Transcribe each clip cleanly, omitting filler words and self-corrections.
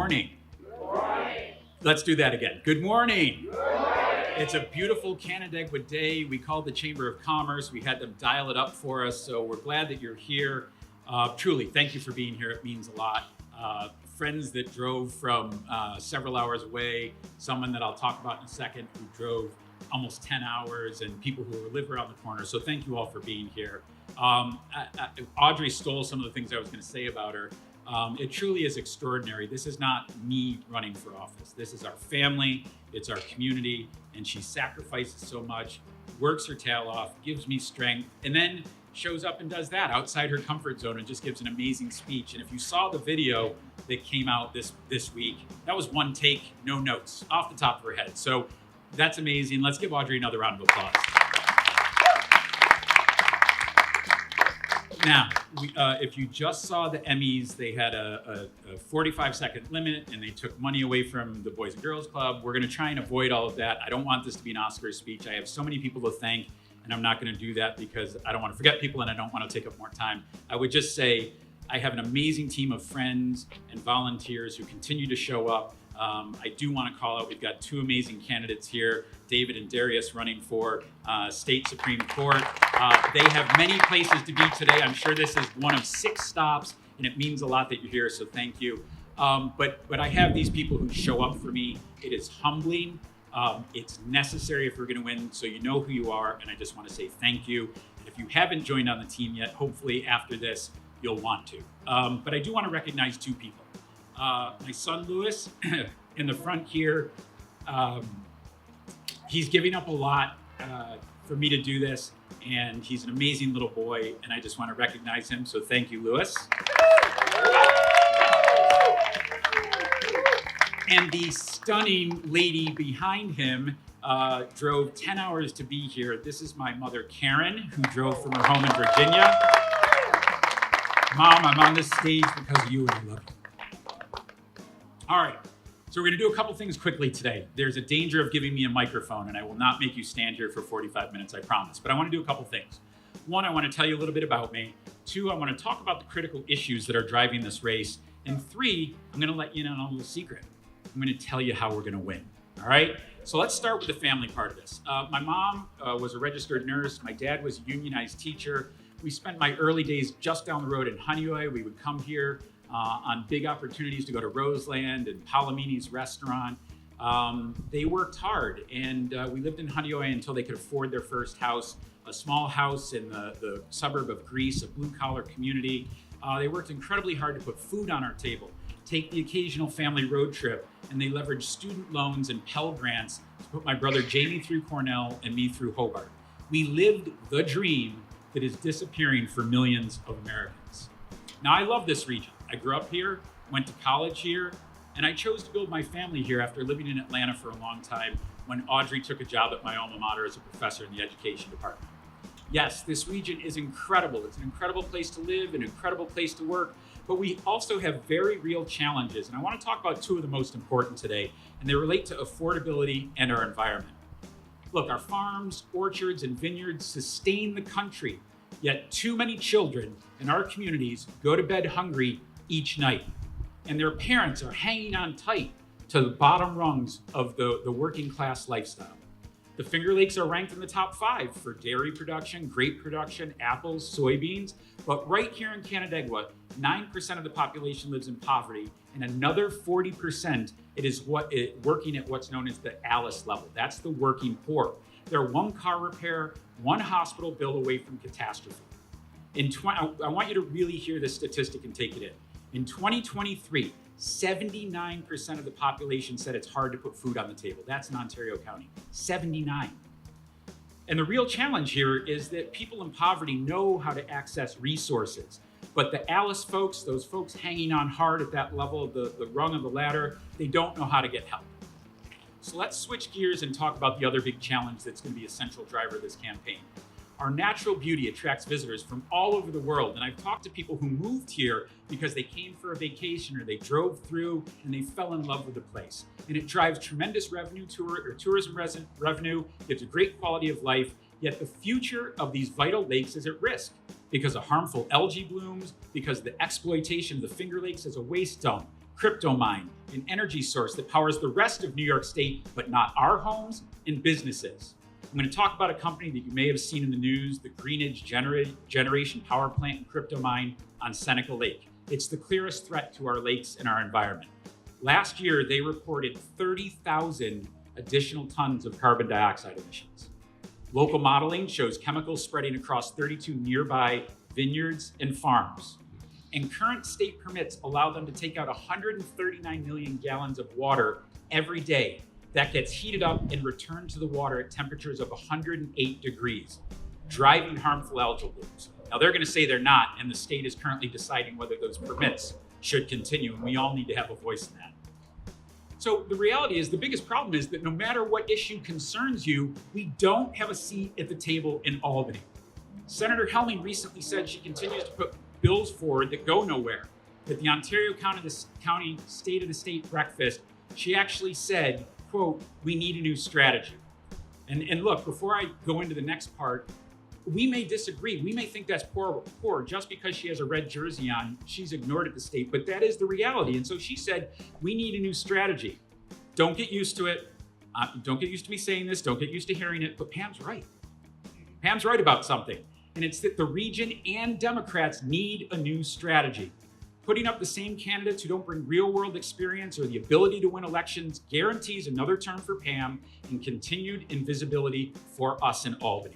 morning. Good morning. Let's do that again. Good morning. Good morning. It's a beautiful Canandaigua day. We called the Chamber of Commerce. We had them dial it up for us, so we're glad that you're here. Truly, thank you for being here. It means a lot. Friends that drove from several hours away, someone that I'll talk about in a second who drove almost 10 hours, and people who live around the corner. So thank you all for being here. Audrey stole some of the things I was going to say about her. It truly is extraordinary. This is not me running for office. This is our family, it's our community, and she sacrifices so much, works her tail off, gives me strength, and then shows up and does that outside her comfort zone and just gives an amazing speech. And if you saw the video that came out this week, that was one take, no notes, off the top of her head. So that's amazing. Let's give Audrey another round of applause. Now, if you just saw the Emmys, they had a 45-second limit and they took money away from the Boys and Girls Club. We're going to try and avoid all of that. I don't want this to be an Oscar speech. I have so many people to thank, and I'm not going to do that because I don't want to forget people and I don't want to take up more time. I would just say I have an amazing team of friends and volunteers who continue to show up. I do want to call out, we've got two amazing candidates here, David and Darius, running for State Supreme Court. They have many places to be today. I'm sure this is one of 6 stops, and it means a lot that you're here, so thank you. But I have these people who show up for me. It is humbling. It's necessary if we're going to win, so you know who you are, and I just want to say thank you. And if you haven't joined on the team yet, hopefully after this, you'll want to. But I do want to recognize 2 people. My son, Lewis, in the front here, he's giving up a lot for me to do this, and he's an amazing little boy, and I just want to recognize him, so thank you, Lewis. And the stunning lady behind him drove 10 hours to be here. This is my mother, Karen, who drove from her home in Virginia. Mom, I'm on this stage because of you, and I love you. All right, so we're going to do a couple things quickly today. There's a danger of giving me a microphone, and I will not make you stand here for 45 minutes, I promise. But I want to do a couple things. 1, I want to tell you a little bit about me. 2, I want to talk about the critical issues that are driving this race. And 3, I'm going to let you in on a little secret. I'm going to tell you how we're going to win. All right? So let's start with the family part of this. My mom was a registered nurse. My dad was a unionized teacher. We spent my early days just down the road in Honeywell. We would come here on big opportunities to go to Roseland and Palomini's restaurant. They worked hard, and we lived in Honeywell until they could afford their first house, a small house in the suburb of Greece, a blue-collar community. They worked incredibly hard to put food on our table, take the occasional family road trip, and they leveraged student loans and Pell Grants to put my brother Jamie through Cornell and me through Hobart. We lived the dream that is disappearing for millions of Americans. Now, I love this region. I grew up here, went to college here, and I chose to build my family here after living in Atlanta for a long time when Audrey took a job at my alma mater as a professor in the education department. Yes, this region is incredible. It's an incredible place to live, an incredible place to work, but we also have very real challenges, and I want to talk about 2 of the most important today, and they relate to affordability and our environment. Look, our farms, orchards, and vineyards sustain the country, yet too many children in our communities go to bed hungry each night, and their parents are hanging on tight to the bottom rungs of the working class lifestyle. The Finger Lakes are ranked in the top 5 for dairy production, grape production, apples, soybeans, but right here in Canandaigua, 9% of the population lives in poverty, and another 40% working at what's known as the ALICE level. That's the working poor. They're 1 car repair, 1 hospital bill away from catastrophe. I want you to really hear this statistic and take it in. In 2023, 79% of the population said it's hard to put food on the table. That's in Ontario County, 79. And the real challenge here is that people in poverty know how to access resources. But the ALICE folks, those folks hanging on hard at that level of the rung of the ladder, they don't know how to get help. So let's switch gears and talk about the other big challenge that's going to be a central driver of this campaign. Our natural beauty attracts visitors from all over the world, and I've talked to people who moved here because they came for a vacation or they drove through and they fell in love with the place. And it drives tremendous revenue, tourism revenue, gives a great quality of life, yet the future of these vital lakes is at risk because of harmful algae blooms, because of the exploitation of the Finger Lakes as a waste dump, CryptoMine, an energy source that powers the rest of New York State, but not our homes and businesses. I'm going to talk about a company that you may have seen in the news, the Greenidge Generation Power Plant and CryptoMine on Seneca Lake. It's the clearest threat to our lakes and our environment. Last year, they reported 30,000 additional tons of carbon dioxide emissions. Local modeling shows chemicals spreading across 32 nearby vineyards and farms. And current state permits allow them to take out 139 million gallons of water every day that gets heated up and returned to the water at temperatures of 108 degrees, driving harmful algal blooms. Now they're going to say they're not, and the state is currently deciding whether those permits should continue, and we all need to have a voice in that. So the reality is, the biggest problem is that no matter what issue concerns you, we don't have a seat at the table in Albany. Senator Helming recently said she continues to put bills forward that go nowhere. At the Ontario County State of the State breakfast, she actually said, quote, "We need a new strategy." And look, before I go into the next part, we may disagree. We may think that's poor just because she has a red jersey on. She's ignored at the state, but that is the reality. And so she said, we need a new strategy. Don't get used to it. Don't get used to me saying this. Don't get used to hearing it. But Pam's right. Pam's right about something. And it's that the region and Democrats need a new strategy. Putting up the same candidates who don't bring real-world experience or the ability to win elections guarantees another term for Pam and continued invisibility for us in Albany.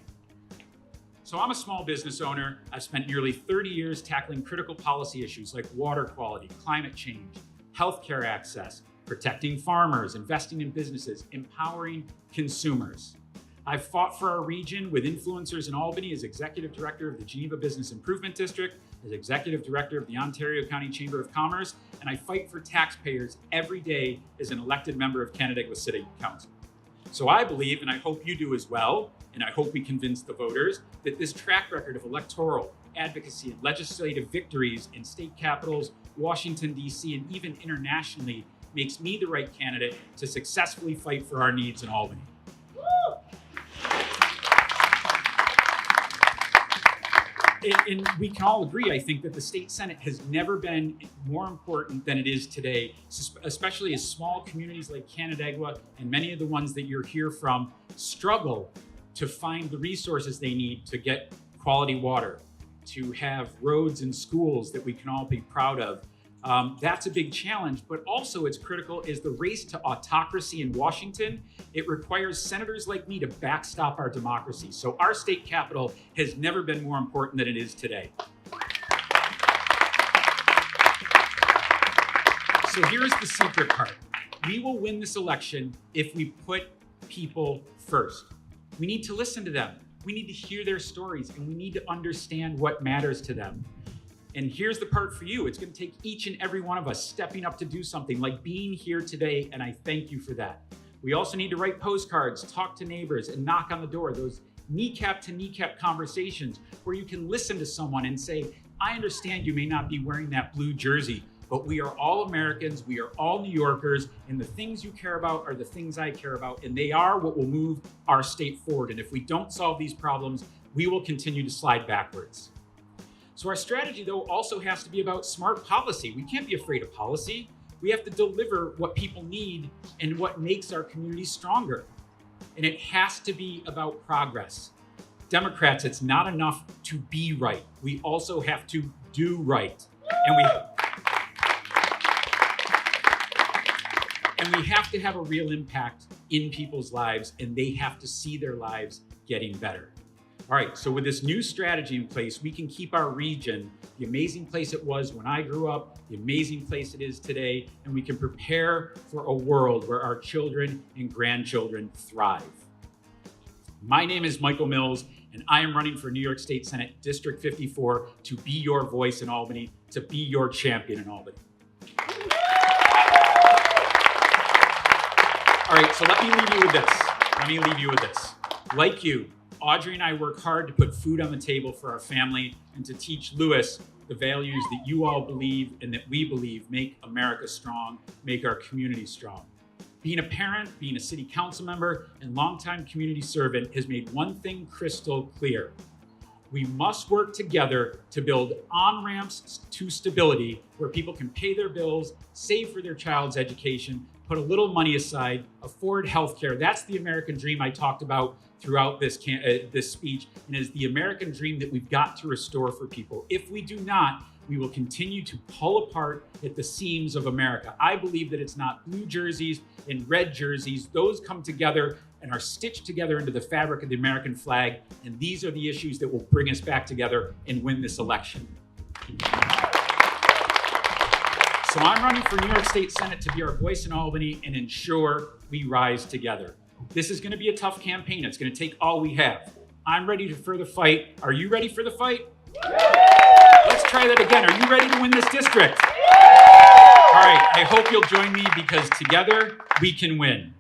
So I'm a small business owner. I've spent nearly 30 years tackling critical policy issues like water quality, climate change, healthcare access, protecting farmers, investing in businesses, empowering consumers. I've fought for our region with influencers in Albany as Executive Director of the Geneva Business Improvement District, as Executive Director of the Ontario County Chamber of Commerce, and I fight for taxpayers every day as an elected member of Canandaigua City Council. So I believe, and I hope you do as well, and I hope we convince the voters, that this track record of electoral advocacy and legislative victories in state capitals, Washington, D.C., and even internationally makes me the right candidate to successfully fight for our needs in Albany. And we can all agree, I think, that the state Senate has never been more important than it is today, especially as small communities like Canandaigua and many of the ones that you're here from struggle to find the resources they need to get quality water, to have roads and schools that we can all be proud of. That's a big challenge, but also it's critical is the race to autocracy in Washington. It requires senators like me to backstop our democracy. So our state capitol has never been more important than it is today. So here's the secret part. We will win this election if we put people first. We need to listen to them. We need to hear their stories, and we need to understand what matters to them. And here's the part for you. It's going to take each and every one of us stepping up to do something like being here today, and I thank you for that. We also need to write postcards, talk to neighbors, and knock on the door. Those kneecap to kneecap conversations where you can listen to someone and say, I understand you may not be wearing that blue jersey, but we are all Americans, we are all New Yorkers, and the things you care about are the things I care about, and they are what will move our state forward. And if we don't solve these problems, we will continue to slide backwards. So our strategy, though, also has to be about smart policy. We can't be afraid of policy. We have to deliver what people need and what makes our communities stronger. And it has to be about progress. Democrats, it's not enough to be right. We also have to do right. And we have to have a real impact in people's lives, and they have to see their lives getting better. All right, so with this new strategy in place, we can keep our region the amazing place it was when I grew up, the amazing place it is today, and we can prepare for a world where our children and grandchildren thrive. My name is Michael Mills, and I am running for New York State Senate District 54 to be your voice in Albany, to be your champion in Albany. All right, so let me leave you with this. Like you, Audrey and I work hard to put food on the table for our family and to teach Lewis the values that you all believe and that we believe make America strong, make our community strong. Being a parent, being a city council member, and longtime community servant has made one thing crystal clear. We must work together to build on-ramps to stability where people can pay their bills, save for their child's education, put a little money aside, afford health care. That's the American dream I talked about throughout this speech, and is the American dream that we've got to restore for people. If we do not, we will continue to pull apart at the seams of America. I believe that it's not blue jerseys and red jerseys. Those come together and are stitched together into the fabric of the American flag. And these are the issues that will bring us back together and win this election. So I'm running for New York State Senate to be our voice in Albany and ensure we rise together. This is going to be a tough campaign. It's going to take all we have. I'm ready for the fight. Are you ready for the fight? Let's try that again. Are you ready to win this district? All right. I hope you'll join me because together we can win.